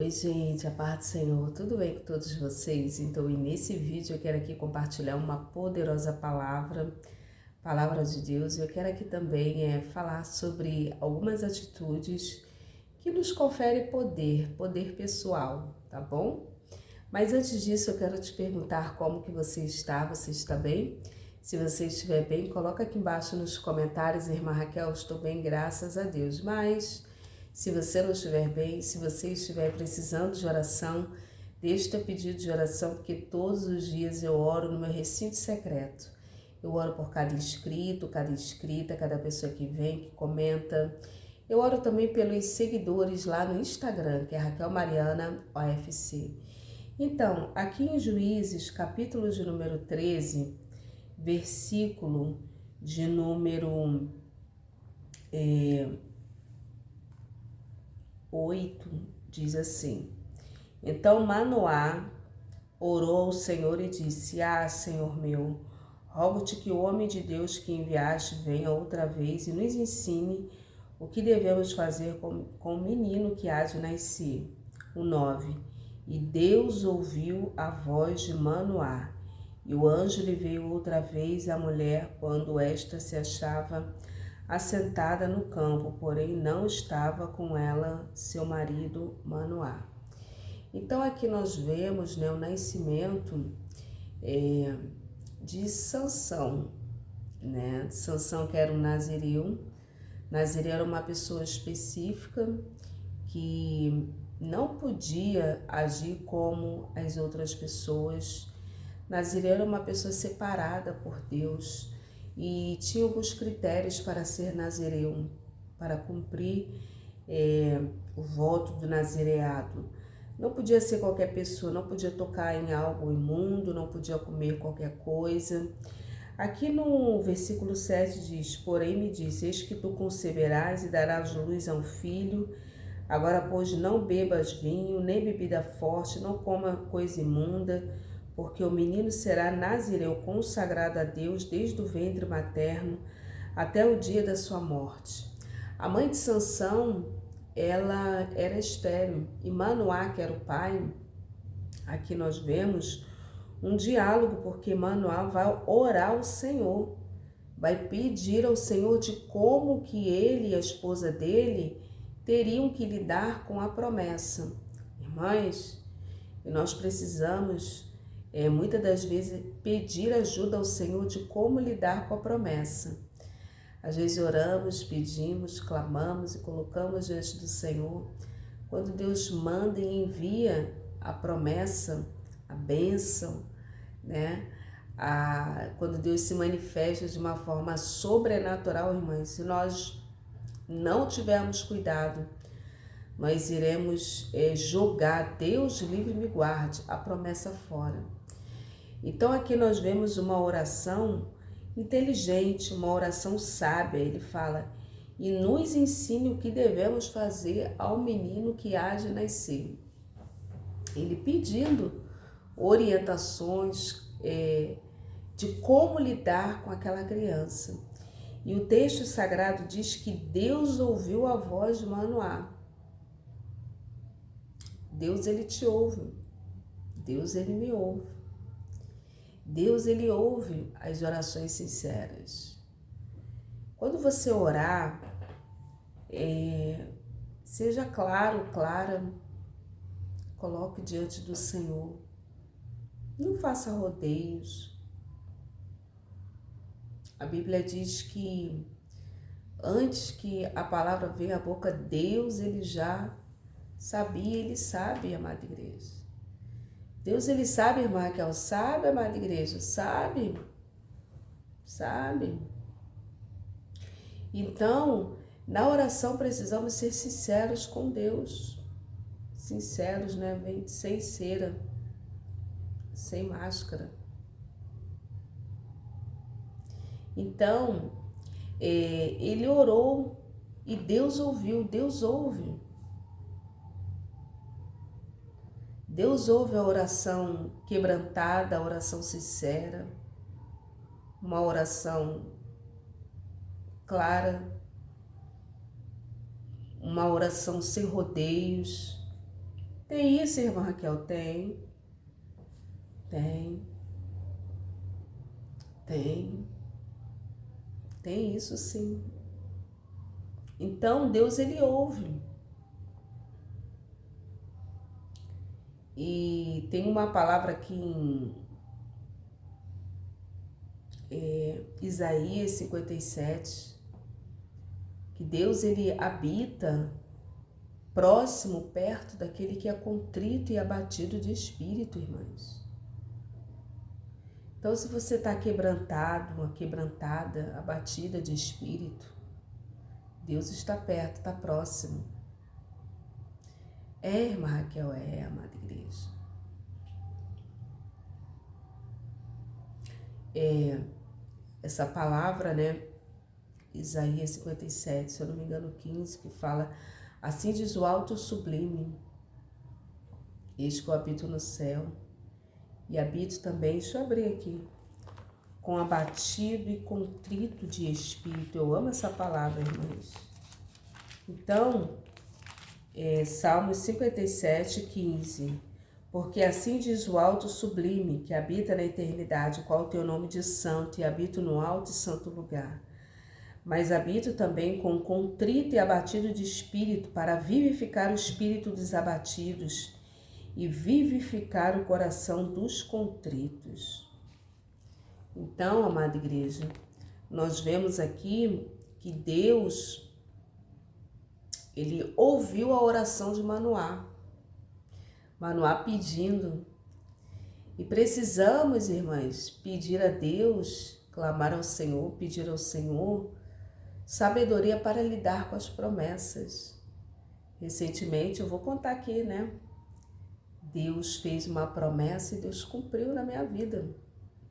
Oi gente, a paz do Senhor, tudo bem com todos vocês? Então, nesse vídeo eu quero aqui compartilhar uma poderosa palavra de Deus. Eu quero aqui também falar sobre algumas atitudes que nos confere poder pessoal, tá bom? Mas antes disso eu quero te perguntar como que você está bem? Se você estiver bem, coloca aqui embaixo nos comentários, irmã Raquel, estou bem, graças a Deus. Mas se você não estiver bem, se você estiver precisando de oração, deixe teu pedido de oração, porque todos os dias eu oro no meu recinto secreto. Eu oro por cada inscrito, cada inscrita, cada pessoa que vem, que comenta. Eu oro também pelos seguidores lá no Instagram, que é Raquel Mariana OFC. Então, aqui em Juízes, capítulo de número 13, versículo de número 8, diz assim: Então Manoá orou ao Senhor e disse: Senhor meu, rogo-te que o homem de Deus que enviaste venha outra vez e nos ensine o que devemos fazer com o menino que há de nascer. O 9. E Deus ouviu a voz de Manoá, e o anjo lhe veio outra vez à mulher quando esta se achava assentada no campo, porém não estava com ela seu marido Manoá. Então aqui nós vemos, o nascimento de Sansão, Sansão, que era um nazireu. Nazireu era uma pessoa específica que não podia agir como as outras pessoas. Nazireu era uma pessoa separada por Deus e tinha alguns critérios para ser nazireu, para cumprir o voto do nazireado. Não podia ser qualquer pessoa, não podia tocar em algo imundo, não podia comer qualquer coisa. Aqui no versículo 7 diz: Porém me disse, eis que tu conceberás e darás luz a um filho. Agora, pois, não bebas vinho, nem bebida forte, não coma coisa imunda, porque o menino será nazireu consagrado a Deus desde o ventre materno até o dia da sua morte. A mãe de Sansão, ela era estéril, e Manoá, que era o pai, aqui nós vemos um diálogo, porque Manoá vai orar ao Senhor, vai pedir ao Senhor de como que ele e a esposa dele teriam que lidar com a promessa. Irmãs, nós precisamos, muitas das vezes, pedir ajuda ao Senhor de como lidar com a promessa. Às vezes oramos, pedimos, clamamos e colocamos diante do Senhor. Quando Deus manda e envia a promessa, a bênção, quando Deus se manifesta de uma forma sobrenatural, irmãs, se nós não tivermos cuidado, nós iremos jogar, Deus livre me guarde, a promessa fora. Então aqui nós vemos uma oração inteligente, uma oração sábia. Ele fala: e nos ensine o que devemos fazer ao menino que há de nascer. Ele pedindo orientações de como lidar com aquela criança. E o texto sagrado diz que Deus ouviu a voz de Manoá. Deus, ele te ouve. Deus, ele me ouve. Deus, ele ouve as orações sinceras. Quando você orar, seja claro, clara, coloque diante do Senhor. Não faça rodeios. A Bíblia diz que antes que a palavra venha à boca, Deus, ele já sabia, ele sabe, amada igreja. Deus, ele sabe, irmã Raquel, sabe, amada igreja, sabe. Então, na oração precisamos ser sinceros com Deus. Sinceros, sem cera, sem máscara. Então, ele orou e Deus ouviu, Deus ouve. Deus ouve a oração quebrantada, a oração sincera, uma oração clara, uma oração sem rodeios. Tem isso, irmã Raquel? Tem. Tem. Tem. Tem isso sim. Então, Deus, ele ouve. E tem uma palavra aqui em Isaías 57, que Deus, ele habita próximo, perto daquele que é contrito e abatido de espírito, irmãos. Então, se você está quebrantado, uma quebrantada, abatida de espírito, Deus está perto, está próximo. Irmã Raquel, amada igreja. Essa palavra, né, Isaías 57, se eu não me engano 15, que fala: assim diz o alto sublime, eis que eu habito no céu, e habito também, deixa eu abrir aqui, com abatido e contrito de espírito. Eu amo essa palavra, irmãos. Então, Salmos 57, 15. Porque assim diz o alto sublime, que habita na eternidade, qual o teu nome de santo, e habito no alto e santo lugar. Mas habito também com contrito e abatido de espírito, para vivificar o espírito dos abatidos e vivificar o coração dos contritos. Então, amada igreja, nós vemos aqui que Deus, ele ouviu a oração de Manoá. Manoá pedindo. E precisamos, irmãs, pedir a Deus, clamar ao Senhor, pedir ao Senhor sabedoria para lidar com as promessas. Recentemente, eu vou contar aqui, né? Deus fez uma promessa e Deus cumpriu na minha vida.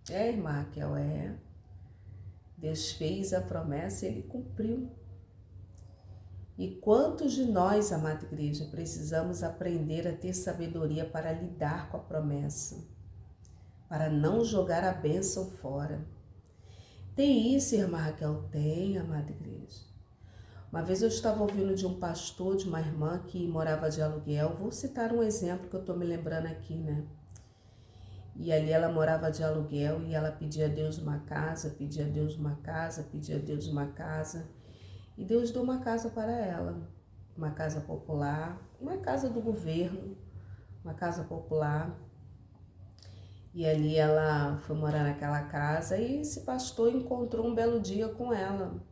Irmã Raquel, Deus fez a promessa e Ele cumpriu. E quantos de nós, amada igreja, precisamos aprender a ter sabedoria para lidar com a promessa, para não jogar a bênção fora. Tem isso, irmã Raquel? Tem, amada igreja. Uma vez eu estava ouvindo de um pastor, de uma irmã que morava de aluguel. Vou citar um exemplo que eu estou me lembrando aqui, né? E ali ela morava de aluguel e ela pedia a Deus uma casa, pedia a Deus uma casa, pedia a Deus uma casa. E Deus deu uma casa para ela, uma casa popular, uma casa do governo, uma casa popular. E ali ela foi morar naquela casa e esse pastor encontrou um belo dia com ela.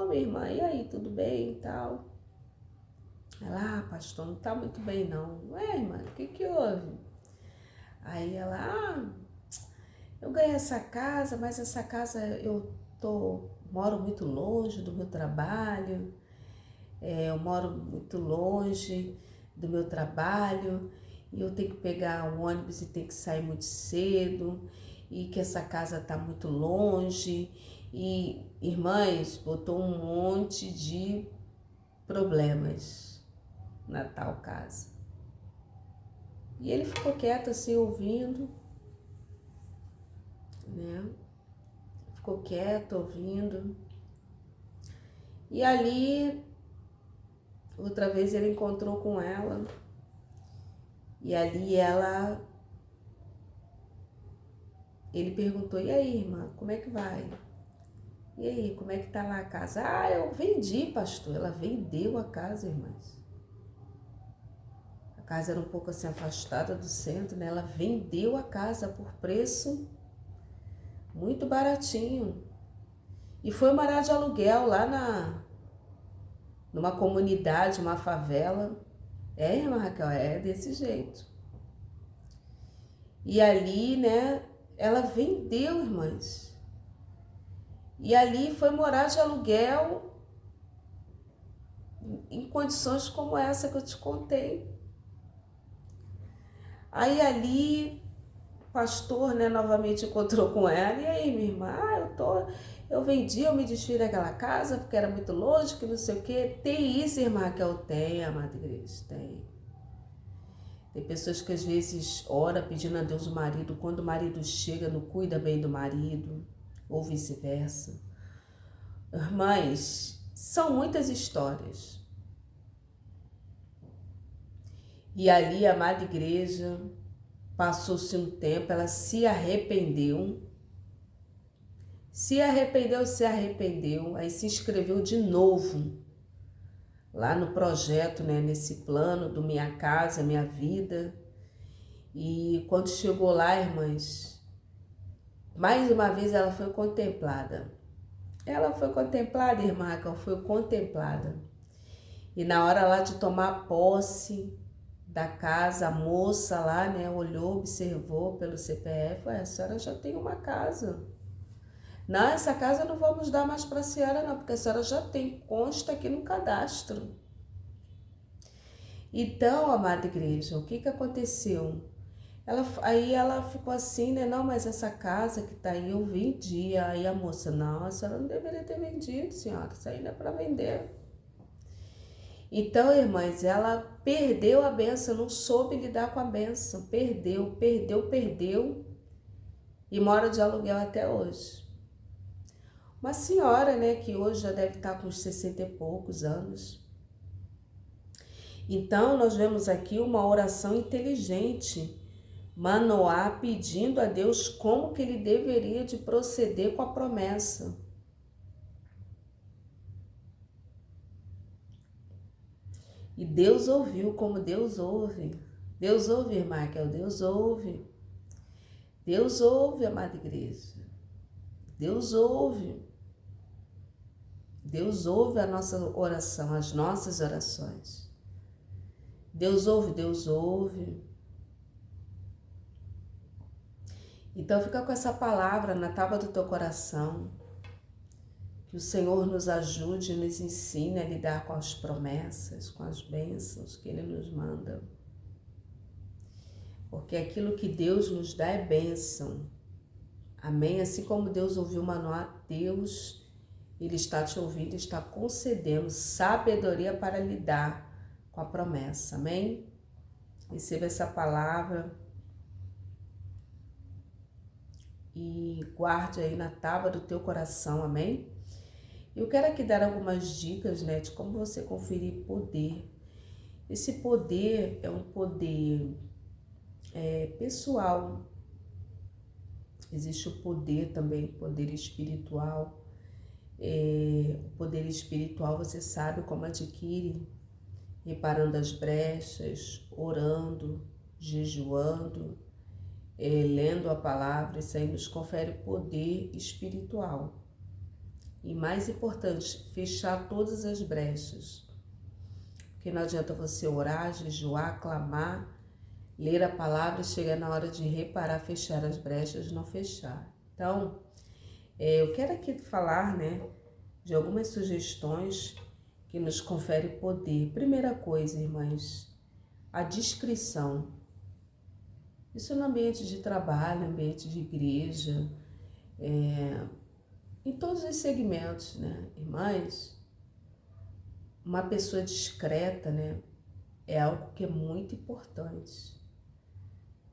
Minha irmã, e aí, tudo bem e tal? Ela, pastor, não tá muito bem não. Irmã, o que houve? Aí ela, eu ganhei essa casa, mas essa casa moro muito longe do meu trabalho, eu moro muito longe do meu trabalho e eu tenho que pegar um ônibus e tenho que sair muito cedo e que essa casa tá muito longe e, irmãs, botou um monte de problemas na tal casa. E ele ficou quieto assim, ouvindo, né? Ficou quieto, ouvindo. E ali, outra vez ele encontrou com ela. E ali ele perguntou, e aí, irmã, como é que vai? E aí, como é que tá lá a casa? Eu vendi, pastor. Ela vendeu a casa, irmãs. A casa era um pouco assim afastada do centro, né? Ela vendeu a casa por preço muito baratinho. E foi morar de aluguel lá numa comunidade, uma favela. Irmã Raquel, desse jeito. E ali, né, ela vendeu, irmãs. E ali foi morar de aluguel em condições como essa que eu te contei. Aí ali, o pastor, né, novamente encontrou com ela. E aí, minha irmã, eu vendi, eu me desfiz daquela casa porque era muito longe, que não sei o quê. Tem isso, irmã, que eu tenho, amada igreja, tem. Tem pessoas que às vezes oram pedindo a Deus o marido, quando o marido chega, não cuida bem do marido, ou vice-versa. Irmãs, são muitas histórias. E ali, a amada igreja, passou-se um tempo, ela se arrependeu, aí se inscreveu de novo lá no projeto, né, nesse plano do Minha Casa, Minha Vida. E quando chegou lá, irmãs, mais uma vez ela foi contemplada. Ela foi contemplada, irmã Raquel, foi contemplada. E na hora lá de tomar posse da casa, a moça lá, né, olhou, observou pelo CPF, a senhora já tem uma casa. Não, essa casa não vamos dar mais para a senhora não, porque a senhora já tem, consta aqui no cadastro. Então, amada igreja, o que aconteceu? Aí ela ficou assim, né? Não, mas essa casa que tá aí eu vendi. Aí a moça, não, a senhora não deveria ter vendido, senhora, isso aí não é para vender. Então, irmãs, ela perdeu a bênção, não soube lidar com a bênção, perdeu e mora de aluguel até hoje. Uma senhora, né, que hoje já deve estar com uns 60 e poucos anos. Então, nós vemos aqui uma oração inteligente, Manoá pedindo a Deus como que ele deveria de proceder com a promessa. E Deus ouviu como Deus ouve. Deus ouve, irmã Raquel, Deus ouve. Deus ouve, amada igreja. Deus ouve. Deus ouve a nossa oração, as nossas orações. Deus ouve, Deus ouve. Então fica com essa palavra na tábua do teu coração. Que o Senhor nos ajude e nos ensine a lidar com as promessas, com as bênçãos que Ele nos manda. Porque aquilo que Deus nos dá é bênção. Amém? Assim como Deus ouviu Manoá, Deus, Ele está te ouvindo e está concedendo sabedoria para lidar com a promessa. Amém? Receba essa palavra e guarde aí na tábua do teu coração. Amém? Eu quero aqui dar algumas dicas, né, de como você conferir poder. Esse poder é um poder pessoal. Existe o poder também, poder espiritual. O poder espiritual você sabe como adquire, reparando as brechas, orando, jejuando, lendo a palavra. Isso aí nos confere poder espiritual. E mais importante, fechar todas as brechas. Porque não adianta você orar, jejuar, clamar, ler a palavra, chegar na hora de reparar, fechar as brechas, não fechar. Então, eu quero aqui falar, né, de algumas sugestões que nos confere poder. Primeira coisa, irmãs, a discrição. Isso no ambiente de trabalho, ambiente de igreja, em todos os segmentos, né, irmãs? Uma pessoa discreta, né, é algo que é muito importante.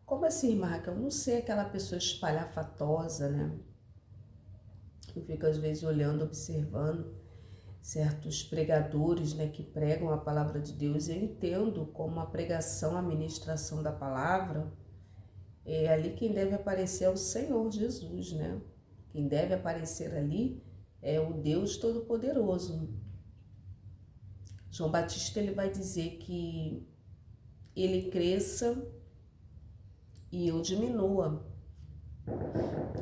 Como assim, irmã Raquel? Eu não sei, aquela pessoa espalhafatosa, né, que fica às vezes olhando, observando certos pregadores, né, que pregam a palavra de Deus. Eu entendo como a pregação, a ministração da palavra, ali quem deve aparecer é o Senhor Jesus, né? Quem deve aparecer ali é o Deus Todo-Poderoso. João Batista ele vai dizer que ele cresça e eu diminua.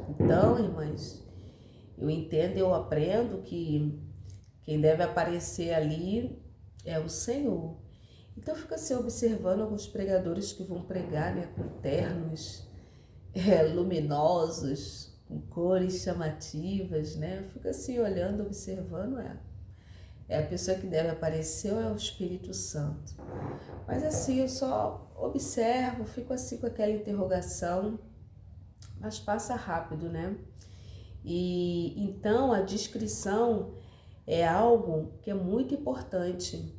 Então, irmãs, eu entendo, eu aprendo que quem deve aparecer ali é o Senhor. Então fica assim observando alguns pregadores que vão pregar, né, com ternos luminosos, com cores chamativas, né? Fica assim olhando, observando, é a pessoa que deve aparecer ou é o Espírito Santo? Mas assim, eu só observo, fico assim com aquela interrogação, mas passa rápido, né? E então a discrição é algo que é muito importante,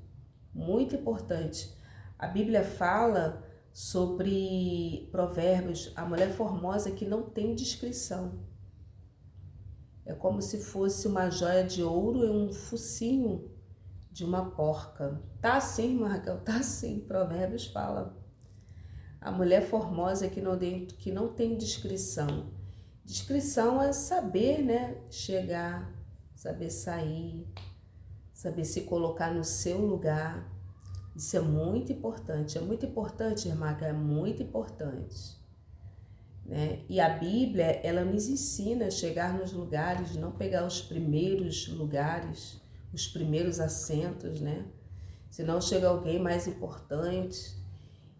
muito importante. A Bíblia fala sobre Provérbios, a mulher formosa que não tem discrição. É como se fosse uma joia de ouro e um focinho de uma porca. Tá assim, irmã Raquel, tá assim. Provérbios fala. A mulher formosa que não tem discrição. Discrição é saber, né, chegar, saber sair, saber se colocar no seu lugar. Isso é muito importante. É muito importante, irmã, é muito importante. Né? E a Bíblia, ela nos ensina a chegar nos lugares, não pegar os primeiros lugares, os primeiros assentos, né? Senão chega alguém mais importante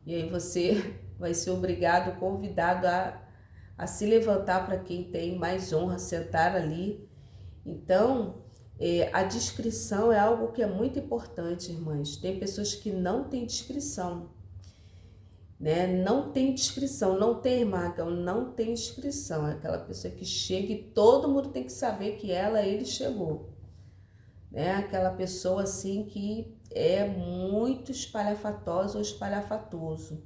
e aí você vai ser obrigado, convidado a se levantar para quem tem mais honra, sentar ali. Então, a discrição é algo que é muito importante, irmãs. Tem pessoas que não têm discrição, né? Não tem discrição, não tem, irmã, não tem discrição. É aquela pessoa que chega e todo mundo tem que saber que ele chegou, né? Aquela pessoa assim que é muito espalhafatosa ou espalhafatoso.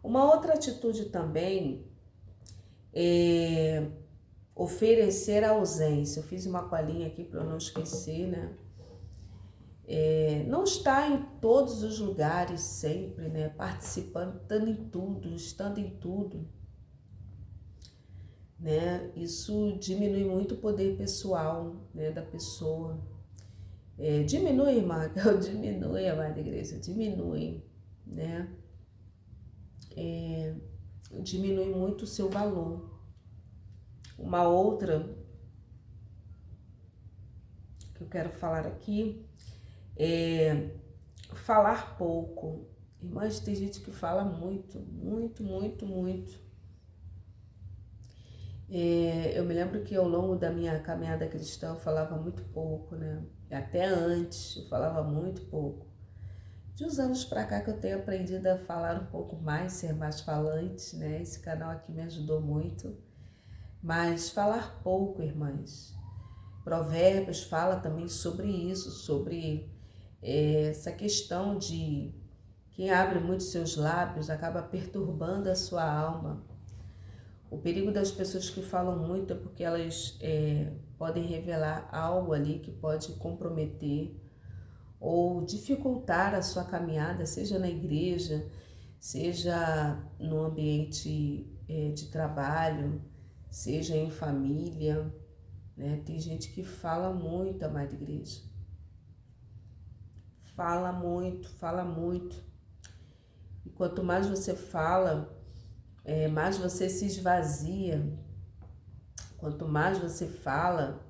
Uma outra atitude também é oferecer a ausência. Eu fiz uma colinha aqui para eu não esquecer, né? Não está em todos os lugares sempre, né? Participando, estando em tudo, né? Isso diminui muito o poder pessoal, né, da pessoa. Diminui, irmã, diminui, amada igreja, diminui, né? Diminui muito o seu valor. Uma outra que eu quero falar aqui é falar pouco. Irmãs, tem gente que fala muito, muito, muito, muito. Eu me lembro que ao longo da minha caminhada cristã eu falava muito pouco, né? Até antes eu falava muito pouco. De uns anos pra cá que eu tenho aprendido a falar um pouco mais, ser mais falante, né? Esse canal aqui me ajudou muito. Mas falar pouco, irmãs. Provérbios fala também sobre isso, sobre essa questão de quem abre muito seus lábios acaba perturbando a sua alma. O perigo das pessoas que falam muito é porque elas podem revelar algo ali que pode comprometer ou dificultar a sua caminhada, seja na igreja, seja no ambiente de trabalho, seja em família, né? Tem gente que fala muito, amada igreja. Fala muito, fala muito. E quanto mais você fala, mais você se esvazia. Quanto mais você fala,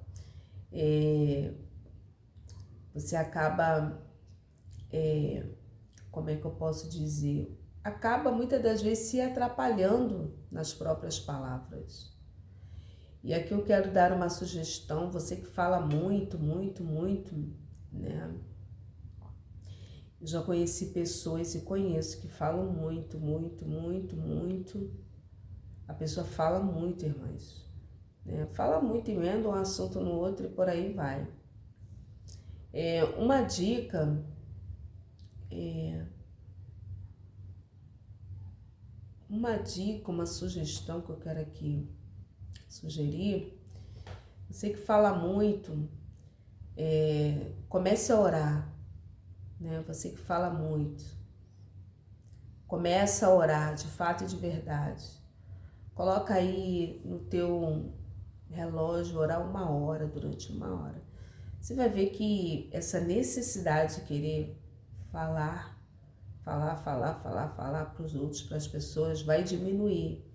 você acaba, como é que eu posso dizer? Acaba muitas das vezes se atrapalhando nas próprias palavras. E aqui eu quero dar uma sugestão, você que fala muito, muito, muito, né? Eu já conheci pessoas e conheço que falam muito, muito, muito, muito. A pessoa fala muito, irmãs. Né? Fala muito, emenda um assunto no outro e por aí vai. Uma dica uma sugestão que eu quero aqui sugerir. Você que fala muito, comece a orar, né? Você que fala muito, começa a orar de fato e de verdade. Coloca aí no teu relógio, orar 1 hora, durante 1 hora. Você vai ver que essa necessidade de querer falar para os outros, para as pessoas, vai diminuir.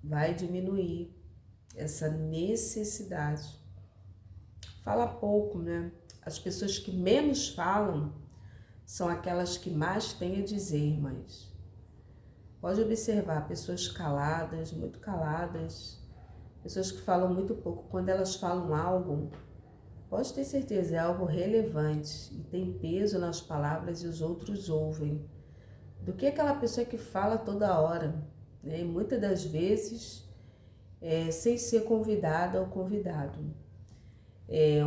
Vai diminuir essa necessidade. Fala pouco, né? As pessoas que menos falam são aquelas que mais têm a dizer, irmãs. Pode observar, pessoas caladas, muito caladas, pessoas que falam muito pouco. Quando elas falam algo, pode ter certeza, é algo relevante e tem peso nas palavras e os outros ouvem. Do que aquela pessoa que fala toda hora, né? E muitas das vezes sem ser convidada ou convidado.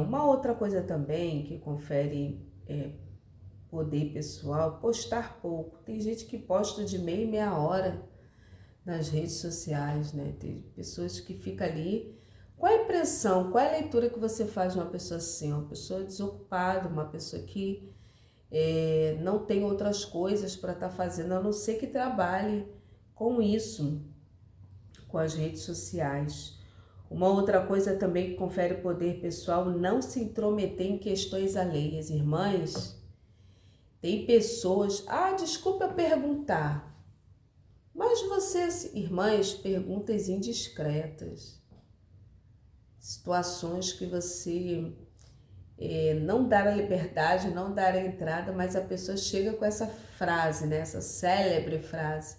Uma outra coisa também que confere poder pessoal, postar pouco. Tem gente que posta de meia hora nas redes sociais, né? Tem pessoas que ficam ali Qual a impressão, qual é a leitura que você faz de uma pessoa assim? Uma pessoa desocupada, uma pessoa que não tem outras coisas para estar fazendo, a não ser que trabalhe com isso, com as redes sociais. Uma outra coisa também que confere poder pessoal, não se intrometer em questões alheias. Irmãs, tem pessoas, desculpa eu perguntar, mas vocês, irmãs, perguntas indiscretas, situações que você não dar a liberdade, não dar a entrada, mas a pessoa chega com essa frase, né? Essa célebre frase.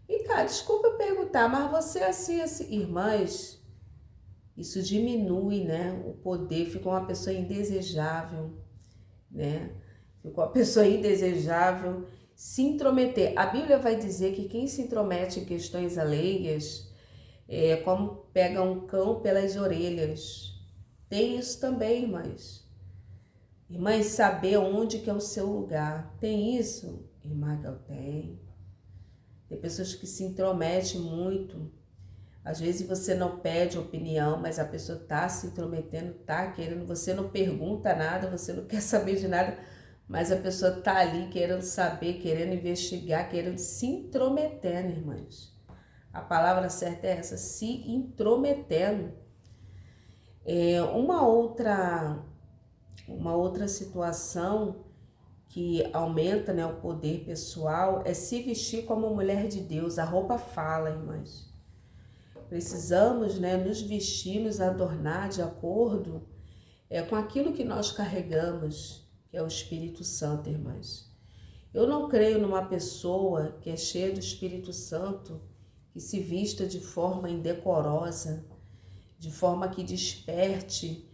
E cara, desculpa eu perguntar, mas você assim, irmãs, isso diminui, né? O poder, fica uma pessoa indesejável, né? Ficou uma pessoa indesejável. Se intrometer. A Bíblia vai dizer que quem se intromete em questões alheias é como pega um cão pelas orelhas. Tem isso também, irmãs. Irmãs, saber onde que é o seu lugar. Tem isso? Irmã, que eu tenho. Tem pessoas que se intrometem muito. Às vezes você não pede opinião, mas a pessoa está se intrometendo, está querendo, você não pergunta nada, você não quer saber de nada, mas a pessoa está ali querendo saber, querendo investigar, querendo se intrometendo, irmãs. A palavra certa é essa, se intrometendo. Uma outra situação que aumenta, né, o poder pessoal é se vestir como mulher de Deus. A roupa fala, irmãs. Precisamos, né, nos vestir, nos adornar de acordo com aquilo que nós carregamos, que é o Espírito Santo, irmãs. Eu não creio numa pessoa que é cheia do Espírito Santo que se vista de forma indecorosa, de forma que desperte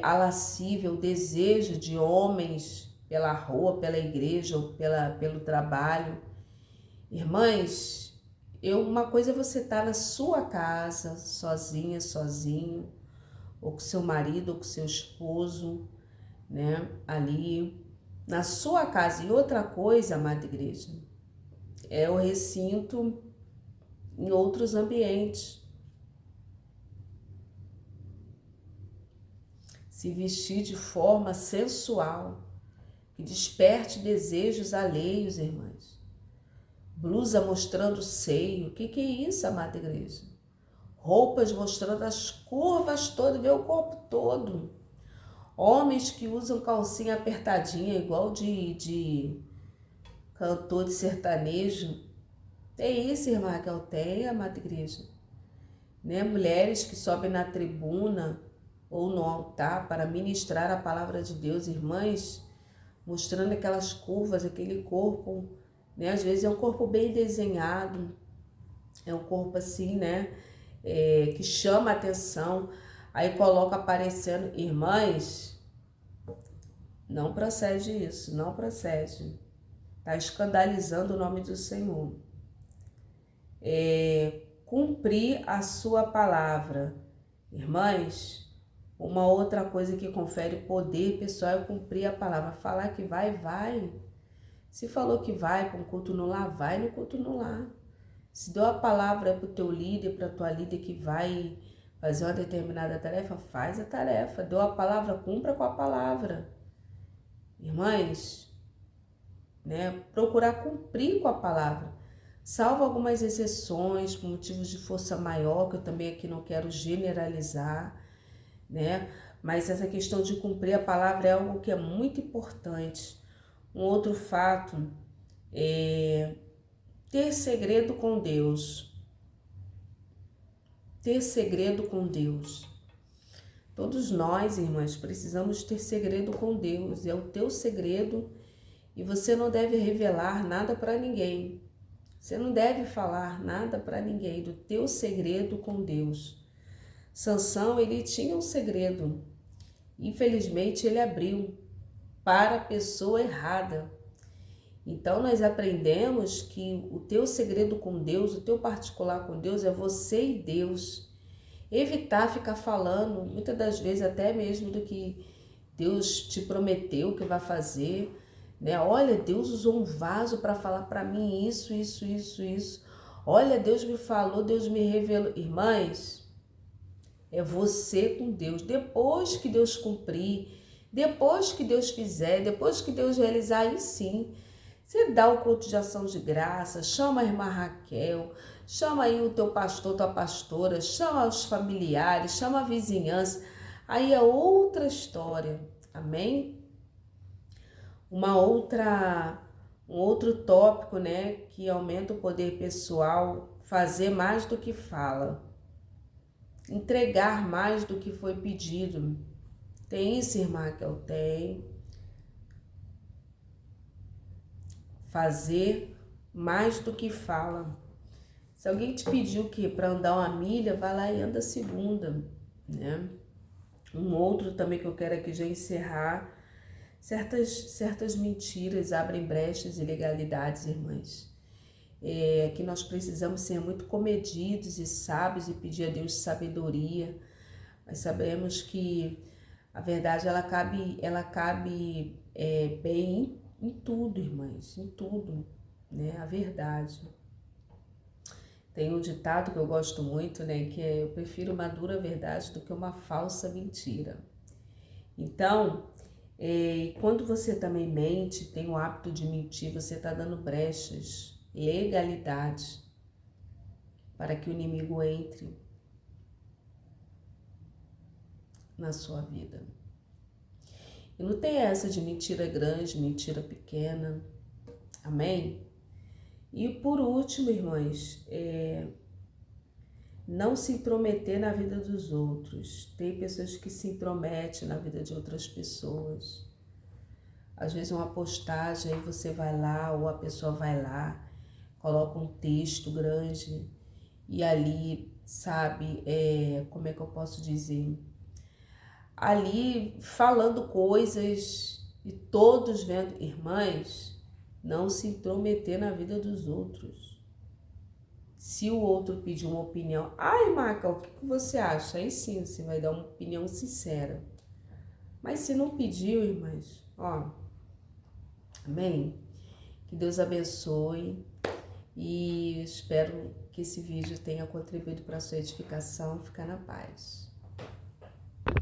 a lascívia, o desejo de homens pela rua, pela igreja ou pelo trabalho. Irmãs, uma coisa é você estar na sua casa, sozinha, sozinho, ou com seu marido, ou com seu esposo, né, ali, na sua casa. E outra coisa, amada igreja, é o recinto em outros ambientes. Se vestir de forma sensual, que desperte desejos alheios, irmãs. Blusa mostrando o seio. O que é isso, amada igreja? Roupas mostrando as curvas todas, vê o corpo todo. Homens que usam calcinha apertadinha, igual de cantor de sertanejo. É isso, irmã Raquel, tem, amada igreja. Né? Mulheres que sobem na tribuna ou no altar para ministrar a palavra de Deus, irmãs, mostrando aquelas curvas, aquele corpo, né? Às vezes é um corpo bem desenhado, é um corpo assim, né? Que chama a atenção, aí coloca aparecendo, irmãs, não procede isso, não procede, tá escandalizando o nome do Senhor. Cumprir a sua palavra, irmãs. Uma outra coisa que confere poder pessoal é cumprir a palavra. Falar que vai, vai. Se falou que vai para um culto no lar, vai no culto no lar. Se deu a palavra para o teu líder, para a tua líder que vai fazer uma determinada tarefa, faz a tarefa. Deu a palavra, cumpra com a palavra. Irmãs, né? Procurar cumprir com a palavra. Salvo algumas exceções, por motivos de força maior, que eu também aqui não quero generalizar, né? Mas essa questão de cumprir a palavra é algo que é muito importante. Um outro fato é ter segredo com Deus. Ter segredo com Deus. Todos nós, irmãs, precisamos ter segredo com Deus. É o teu segredo e você não deve revelar nada para ninguém. Você não deve falar nada para ninguém do teu segredo com Deus. Sansão, ele tinha um segredo. Infelizmente, ele abriu para a pessoa errada. Então, nós aprendemos que o teu segredo com Deus, o teu particular com Deus, é você e Deus. Evitar ficar falando, muitas das vezes até mesmo do que Deus te prometeu que vai fazer, né? Olha, Deus usou um vaso para falar para mim isso. Olha, Deus me falou, Deus me revelou. Irmãs, É você com Deus. Depois que Deus cumprir, depois que Deus fizer, depois que Deus realizar, aí sim, você dá o culto de ação de graça, chama a irmã Raquel, chama aí o teu pastor, tua pastora, chama os familiares, chama a vizinhança. Aí é outra história, amém? Um outro tópico, né, que aumenta o poder pessoal, fazer mais do que fala, entregar mais do que foi pedido. Tem isso, irmã Raquel? Tem. Fazer mais do que fala. Se alguém te pediu que para andar uma milha, vai lá e anda a segunda, né? Um outro também que eu quero aqui já encerrar, certas mentiras abrem brechas e ilegalidades, irmãs. Que nós precisamos ser muito comedidos e sábios e pedir a Deus sabedoria. Mas sabemos que a verdade ela cabe bem em tudo, irmãs, em tudo, né? A verdade. Tem um ditado que eu gosto muito, né? Que é: eu prefiro uma dura verdade do que uma falsa mentira. Então, quando você também mente, tem o hábito de mentir, você está dando brechas, legalidade, para que o inimigo entre na sua vida. E não tem essa de mentira grande, mentira pequena, amém? E por último, irmãs, não se intrometer na vida dos outros. Tem pessoas que se intrometem na vida de outras pessoas. Às vezes uma postagem, aí você vai lá, ou a pessoa vai lá, coloca um texto grande e ali, sabe, como é que eu posso dizer? Ali falando coisas e todos vendo. Irmãs, não se intrometer na vida dos outros. Se o outro pedir uma opinião, ai, Maca, o que você acha? Aí sim, você vai dar uma opinião sincera. Mas se não pediu, irmãs, ó, amém? Que Deus abençoe e espero que esse vídeo tenha contribuído para a sua edificação. Fica na paz.